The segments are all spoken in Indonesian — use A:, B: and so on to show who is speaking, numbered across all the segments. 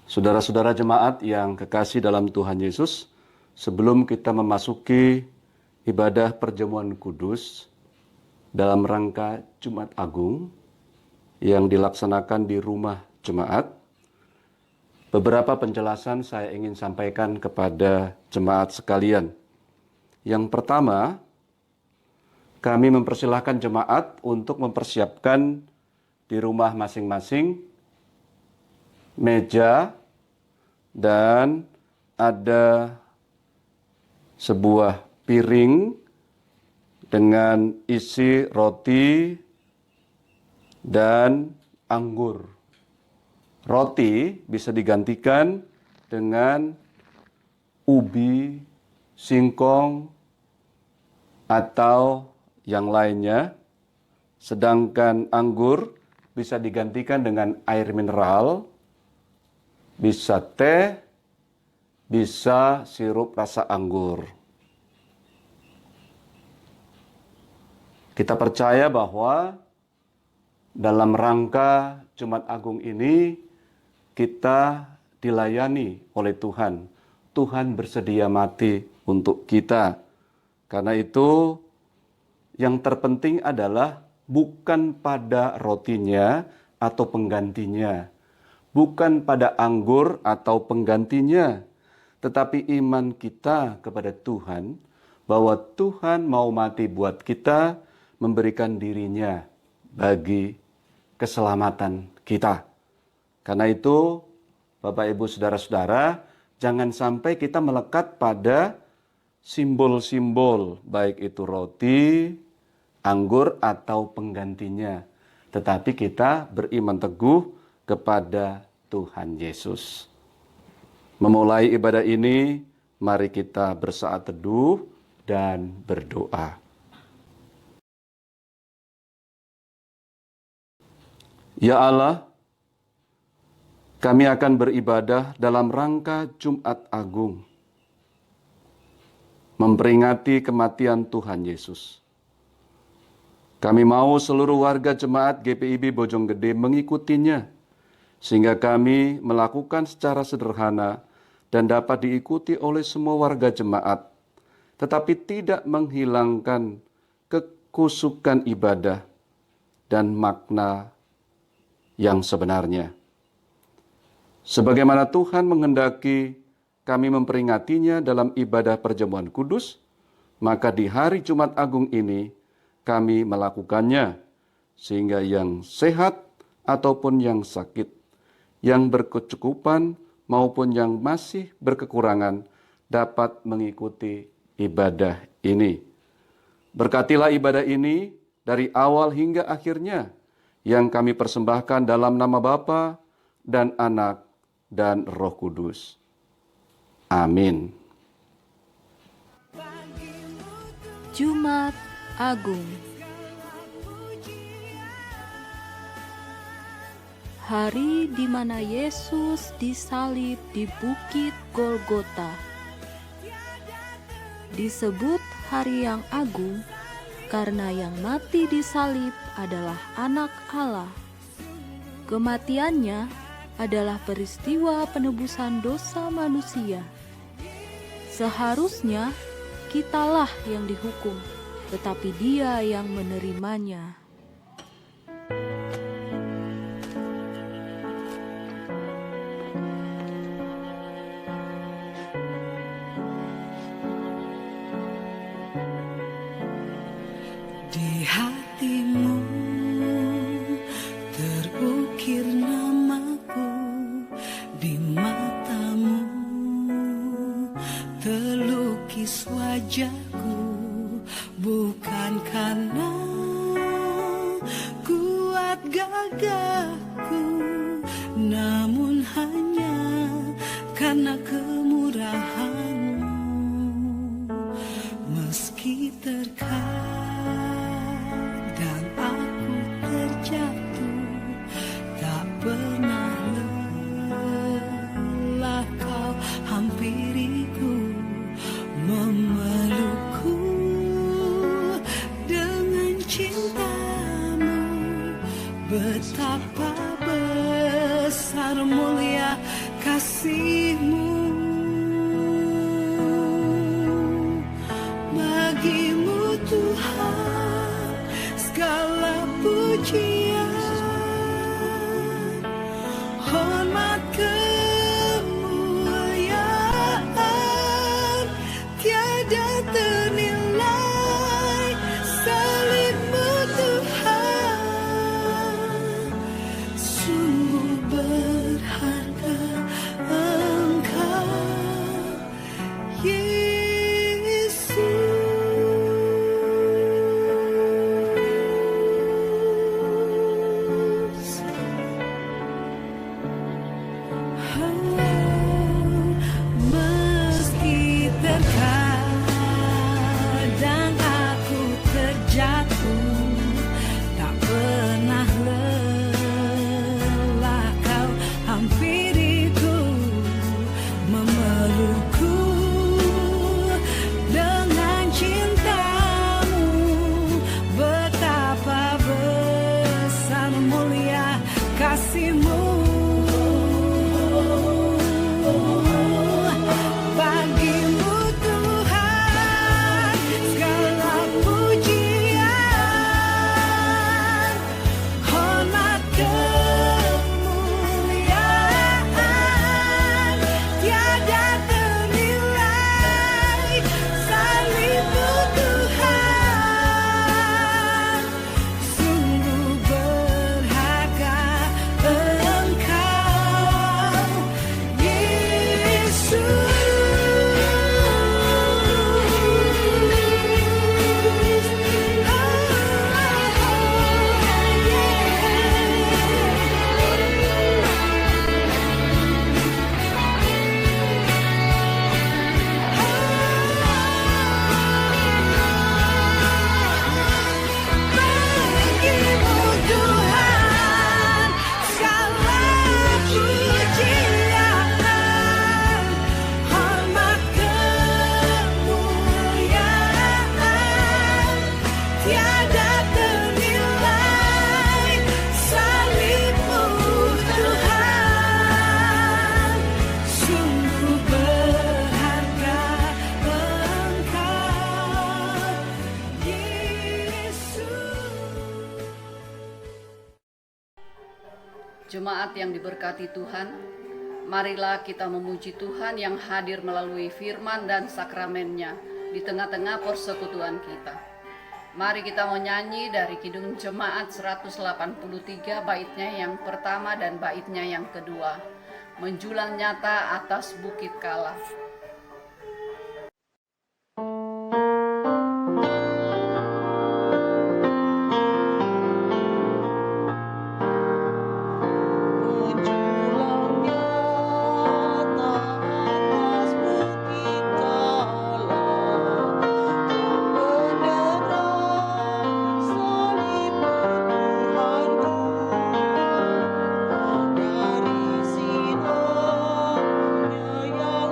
A: Saudara-saudara jemaat yang kekasih dalam Tuhan Yesus, sebelum kita memasuki ibadah perjamuan kudus dalam rangka Jumat Agung yang dilaksanakan di rumah jemaat, beberapa penjelasan saya ingin sampaikan kepada jemaat sekalian. Yang pertama, kami mempersilahkan jemaat untuk mempersiapkan di rumah masing-masing meja dan ada sebuah piring dengan isi roti dan anggur. Roti bisa digantikan dengan ubi, singkong, atau yang lainnya. Sedangkan anggur bisa digantikan dengan air mineral, bisa teh, bisa sirup rasa anggur. Kita percaya bahwa dalam rangka Jumat Agung ini kita dilayani oleh Tuhan. Tuhan bersedia mati untuk kita. Karena itu yang terpenting adalah bukan pada rotinya atau penggantinya, bukan pada anggur atau penggantinya, tetapi iman kita kepada Tuhan, bahwa Tuhan mau mati buat kita, memberikan dirinya bagi keselamatan kita. Karena itu, Bapak, Ibu, Saudara-saudara, jangan sampai kita melekat pada simbol-simbol, baik itu roti, anggur, atau penggantinya. Tetapi kita beriman teguh kepada Tuhan Yesus. Memulai ibadah ini, mari kita bersaat teduh dan berdoa. Ya Allah, kami akan beribadah dalam rangka Jumat Agung, memperingati kematian Tuhan Yesus. Kami mau seluruh warga jemaat GPIB Bojonggede mengikutinya, sehingga kami melakukan secara sederhana dan dapat diikuti oleh semua warga jemaat, tetapi tidak menghilangkan kekusukan ibadah dan makna yang sebenarnya. Sebagaimana Tuhan menghendaki kami memperingatinya dalam ibadah perjamuan kudus, maka di hari Jumat Agung ini kami melakukannya, sehingga yang sehat ataupun yang sakit, yang berkecukupan maupun yang masih berkekurangan dapat mengikuti ibadah ini. Berkatilah ibadah ini dari awal hingga akhirnya, yang kami persembahkan dalam nama Bapa dan Anak dan Roh Kudus. Amin.
B: Jumat Agung. Hari di mana Yesus disalib di Bukit Golgota. Disebut hari yang agung karena yang mati disalib adalah Anak Allah. Kematiannya adalah peristiwa penebusan dosa manusia. Seharusnya kitalah yang dihukum, tetapi Dia yang menerimanya.
C: Di hatimu terukir namaku, di matamu terlukis wajahku, bukan karena kuat gagahku, namun hanya karena kemurahan-Mu. Meski terkadang aku terjatuh, tak pernah lelah Kau hampiriku, memelukku dengan cinta-Mu. Betapa besar mulia kasih kasih-Mu. Bagi-Mu Tuhan segala pujian, hormat kemuliaan tiada ternilai. Salib-Mu Tuhan, sungguh berharga Engkau, Yesus. Meski terkadang aku terjatuh, tak pernah lelah Kau hampiriku, memelukku dengan cinta-Mu. Betapa besar mulia kasih-Mu. Bagi-Mu Tuhan segala pujian, hormat kemuliaan tiada ternilai. Salib-Mu Tuhan, sungguh berharga Engkau, Yesus. Bagi-Mu Tuhan segala pujian, hormat kemuliaan tiada ternilai. Salib-Mu Tuhan, sungguh berharga Engkau, Yesus.
D: Jemaat yang diberkati Tuhan, marilah kita memuji Tuhan yang hadir melalui firman dan sakramennya di tengah-tengah persekutuan kita. Mari kita menyanyi dari Kidung Jemaat 183 baitnya yang pertama dan baitnya yang kedua, Menjulang Nyata Atas Bukit Kala.
E: Menjulang nyata atas bukit kala, menderang salib-Mu Tuhanku. Dari sinarnya yang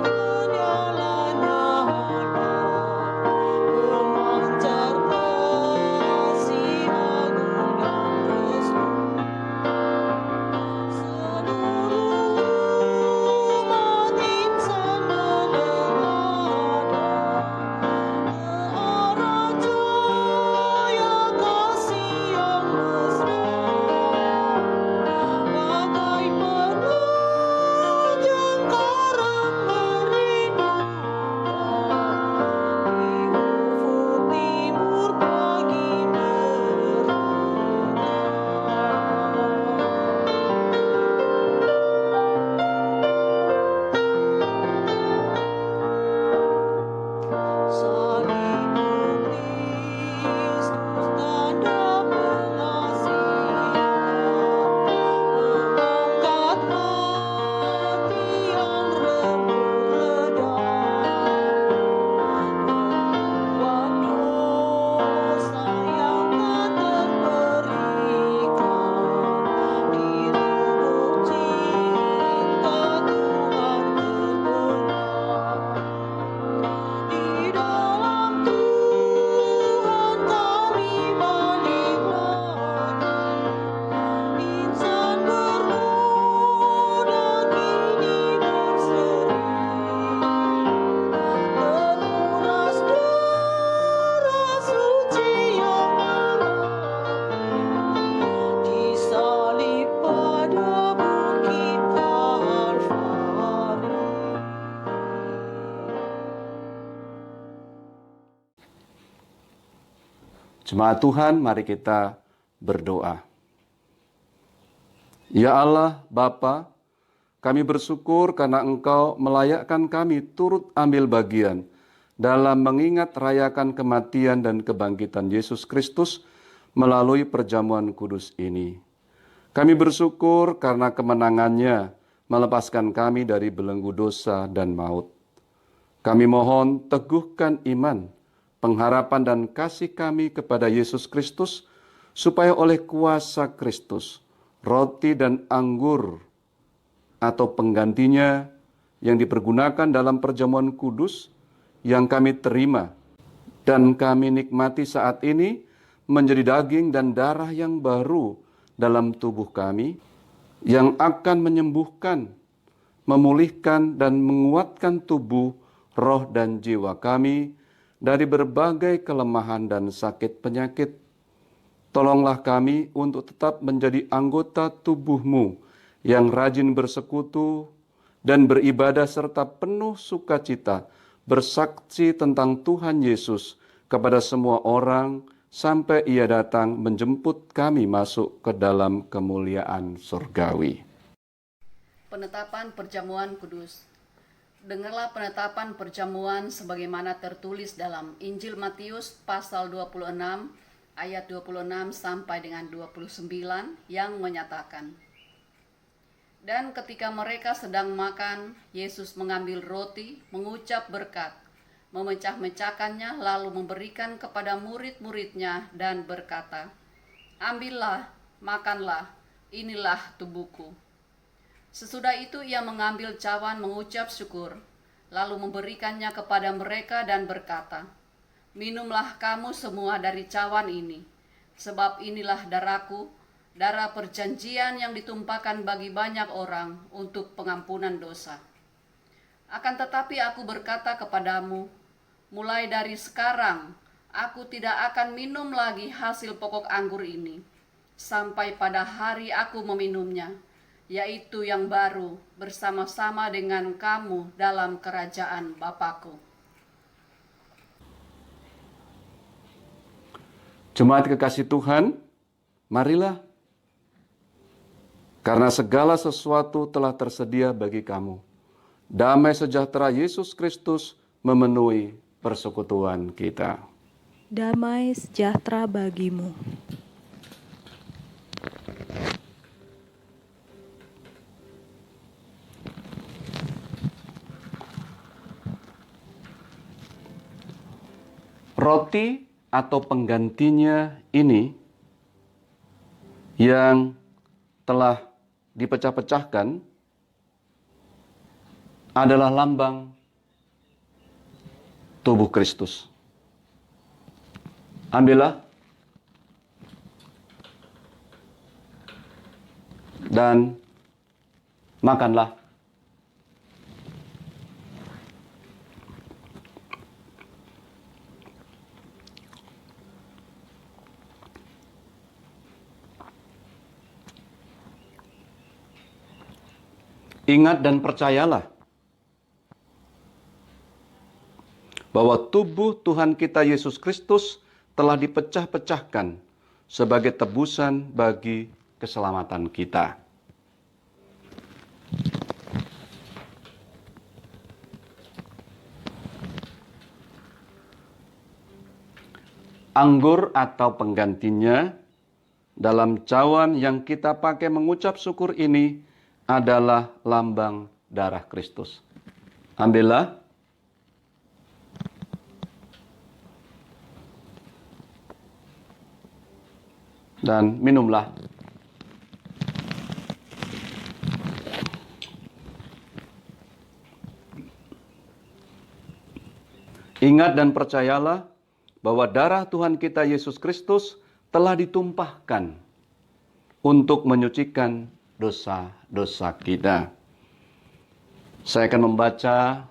A: Jemaat Tuhan, mari kita berdoa. Ya Allah, Bapa, kami bersyukur karena Engkau melayakkan kami turut ambil bagian dalam mengingat rayakan kematian dan kebangkitan Yesus Kristus melalui perjamuan kudus ini. Kami bersyukur karena kemenangannya melepaskan kami dari belenggu dosa dan maut. Kami mohon teguhkan iman, pengharapan dan kasih kami kepada Yesus Kristus, supaya oleh kuasa Kristus, roti dan anggur atau penggantinya yang dipergunakan dalam perjamuan kudus yang kami terima dan kami nikmati saat ini menjadi daging dan darah yang baru dalam tubuh kami, yang akan menyembuhkan, memulihkan dan menguatkan tubuh, roh dan jiwa kami dari berbagai kelemahan dan sakit penyakit. Tolonglah kami untuk tetap menjadi anggota tubuh-Mu yang rajin bersekutu dan beribadah serta penuh sukacita, bersaksi tentang Tuhan Yesus kepada semua orang sampai Ia datang menjemput kami masuk ke dalam kemuliaan surgawi.
D: Penetapan Perjamuan Kudus. Dengarlah penetapan perjamuan sebagaimana tertulis dalam Injil Matius pasal 26 ayat 26 sampai dengan 29 yang menyatakan, dan ketika mereka sedang makan, Yesus mengambil roti, mengucap berkat, memecah-mecahkannya lalu memberikan kepada murid-muridnya dan berkata, ambillah, makanlah, inilah tubuhku. Sesudah itu ia mengambil cawan mengucap syukur, lalu memberikannya kepada mereka dan berkata, minumlah kamu semua dari cawan ini, sebab inilah darahku, darah perjanjian yang ditumpahkan bagi banyak orang untuk pengampunan dosa. Akan tetapi aku berkata kepadamu, mulai dari sekarang, aku tidak akan minum lagi hasil pokok anggur ini, sampai pada hari aku meminumnya, yaitu yang baru, bersama-sama dengan kamu dalam kerajaan Bapa-Ku.
A: Jemaat kekasih Tuhan, marilah, karena segala sesuatu telah tersedia bagi kamu. Damai sejahtera Yesus Kristus memenuhi persekutuan kita.
B: Damai sejahtera bagimu.
A: Roti atau penggantinya ini yang telah dipecah-pecahkan adalah lambang tubuh Kristus. Ambillah dan makanlah. Ingat dan percayalah bahwa tubuh Tuhan kita Yesus Kristus telah dipecah-pecahkan sebagai tebusan bagi keselamatan kita. Anggur atau penggantinya dalam cawan yang kita pakai mengucap syukur ini adalah lambang darah Kristus. Ambillah. Dan minumlah. Ingat dan percayalah bahwa darah Tuhan kita Yesus Kristus telah ditumpahkan untuk menyucikan dosa-dosa kita. Saya akan membaca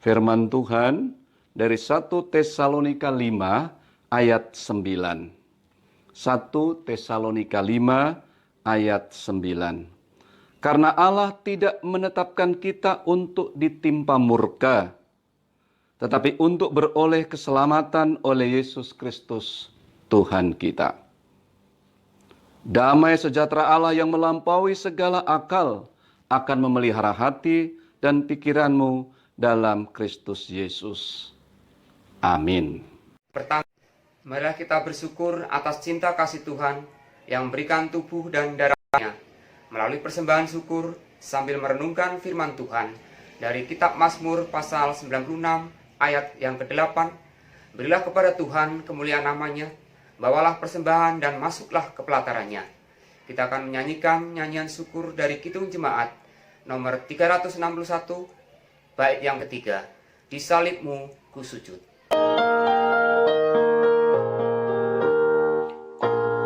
A: firman Tuhan dari 1 Tesalonika 5 ayat 9. 1 Tesalonika 5 ayat 9. Karena Allah tidak menetapkan kita untuk ditimpa murka, tetapi untuk beroleh keselamatan oleh Yesus Kristus, Tuhan kita. Damai sejahtera Allah yang melampaui segala akal akan memelihara hati dan pikiranmu dalam Kristus Yesus. Amin.
F: Pertama, marilah kita bersyukur atas cinta kasih Tuhan yang memberikan tubuh dan darahnya melalui persembahan syukur sambil merenungkan firman Tuhan dari kitab Mazmur pasal 96 ayat yang ke-8. Berilah kepada Tuhan kemuliaan namanya, bawalah persembahan dan masuklah ke pelatarannya. Kita akan menyanyikan nyanyian syukur dari Kidung Jemaat nomor 361 bait yang ketiga, Di salibmu ku sujud.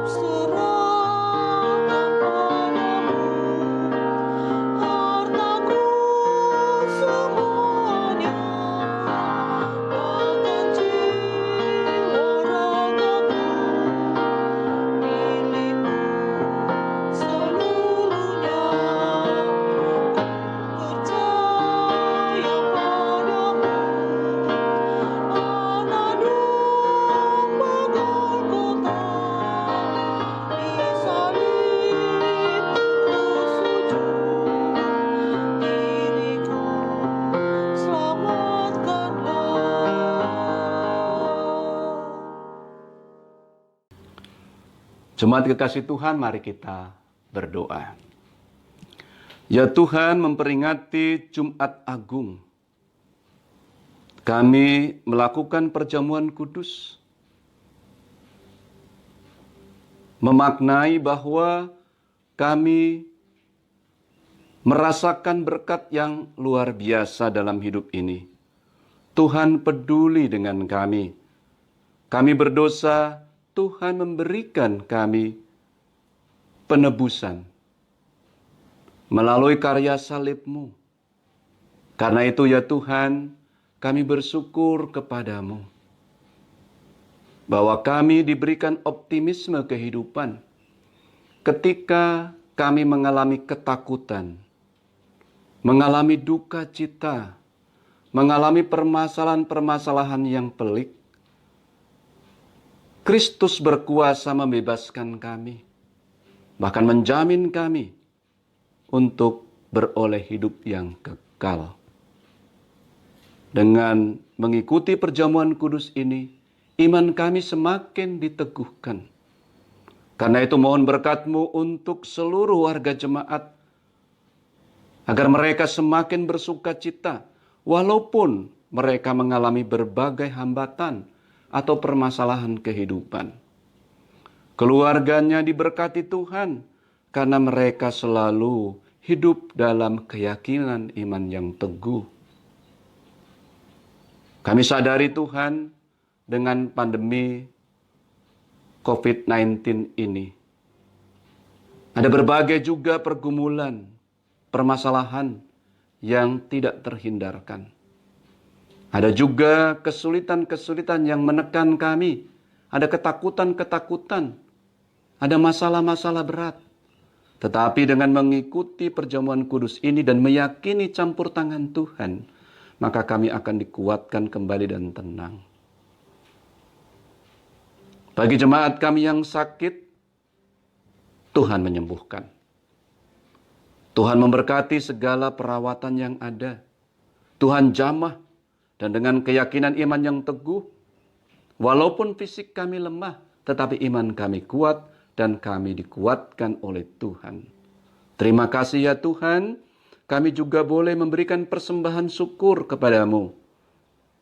E: Serahkan padamu hartaku semuanya, bahkan jiwa ragaku, milikmu seluruhnya. Percaya padamu, anak domba Golgota, di salibmu ku sujud, diriku selamatkanlah.
A: Jemaat kekasih Tuhan, mari kita berdoa. Ya Tuhan, memperingati Jumat Agung, kami melakukan perjamuan kudus, memaknai bahwa kami merasakan berkat yang luar biasa dalam hidup ini. Tuhan peduli dengan kami. Kami berdosa, Tuhan memberikan kami penebusan melalui karya salib-Mu. Karena itu ya Tuhan, kami bersyukur kepadamu bahwa kami diberikan optimisme kehidupan ketika kami mengalami ketakutan, mengalami duka cita, mengalami permasalahan-permasalahan yang pelik. Kristus berkuasa membebaskan kami, bahkan menjamin kami untuk beroleh hidup yang kekal. Dengan mengikuti perjamuan kudus ini, iman kami semakin diteguhkan. Karena itu mohon berkat-Mu untuk seluruh warga jemaat, agar mereka semakin bersuka cita, walaupun mereka mengalami berbagai hambatan atau permasalahan kehidupan. Keluarganya diberkati Tuhan, karena mereka selalu hidup dalam keyakinan iman yang teguh. Kami sadari Tuhan, dengan pandemi COVID-19 ini, ada berbagai juga pergumulan, permasalahan yang tidak terhindarkan. Ada juga kesulitan-kesulitan yang menekan kami. Ada ketakutan-ketakutan. Ada masalah-masalah berat. Tetapi dengan mengikuti perjamuan kudus ini dan meyakini campur tangan Tuhan, maka kami akan dikuatkan kembali dan tenang. Bagi jemaat kami yang sakit, Tuhan menyembuhkan. Tuhan memberkati segala perawatan yang ada. Tuhan jamah. Dan dengan keyakinan iman yang teguh, walaupun fisik kami lemah, tetapi iman kami kuat dan kami dikuatkan oleh Tuhan. Terima kasih ya Tuhan, kami juga boleh memberikan persembahan syukur kepadamu.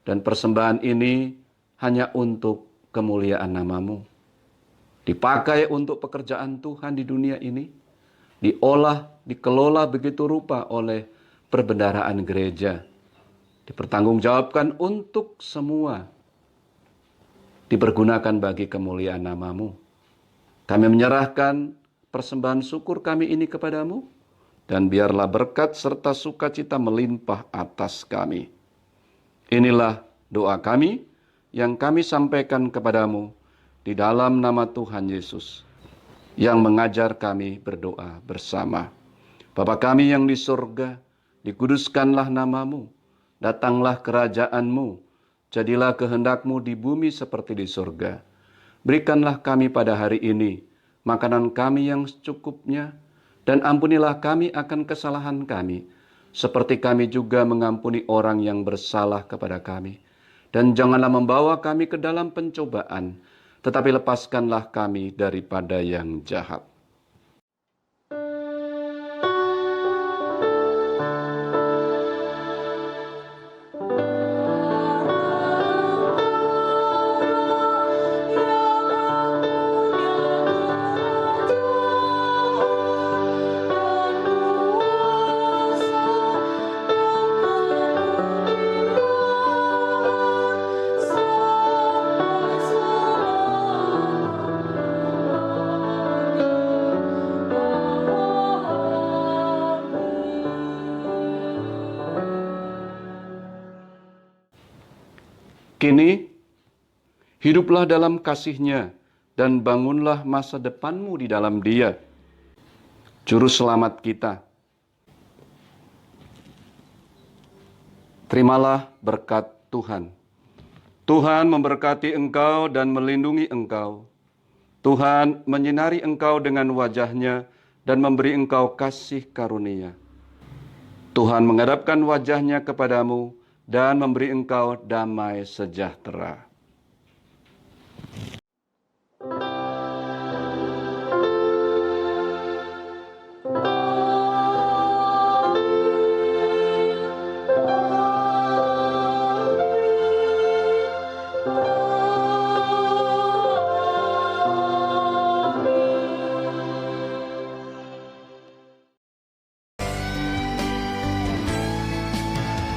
A: Dan persembahan ini hanya untuk kemuliaan nama-Mu. Dipakai untuk pekerjaan Tuhan di dunia ini, diolah, dikelola begitu rupa oleh perbendaharaan gereja. Dipertanggungjawabkan untuk semua, dipergunakan bagi kemuliaan nama-Mu. Kami menyerahkan persembahan syukur kami ini kepadamu, dan biarlah berkat serta sukacita melimpah atas kami. Inilah doa kami yang kami sampaikan kepadamu di dalam nama Tuhan Yesus, yang mengajar kami berdoa bersama. Bapa kami yang di surga, dikuduskanlah nama-Mu. Datanglah kerajaan-Mu, jadilah kehendak-Mu di bumi seperti di surga. Berikanlah kami pada hari ini makanan kami yang secukupnya, dan ampunilah kami akan kesalahan kami, seperti kami juga mengampuni orang yang bersalah kepada kami. Dan janganlah membawa kami ke dalam pencobaan, tetapi lepaskanlah kami daripada yang jahat. Kini, hiduplah dalam kasih-Nya dan bangunlah masa depanmu di dalam Dia, Juru Selamat kita. Terimalah berkat Tuhan. Tuhan memberkati engkau dan melindungi engkau. Tuhan menyinari engkau dengan wajah-Nya dan memberi engkau kasih karunia. Tuhan menghadapkan wajah-Nya kepadamu dan memberi engkau damai sejahtera.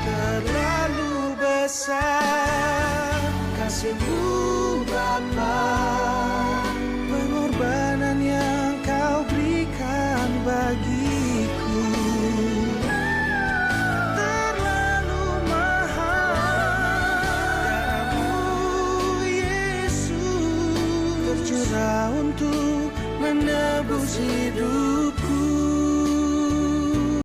C: Terlalu besar kasih-Mu Bapa, pengorbanan yang Kau berikan bagiku. Terlalu mahal darah-Mu Yesus tercurah untuk menebus hidup.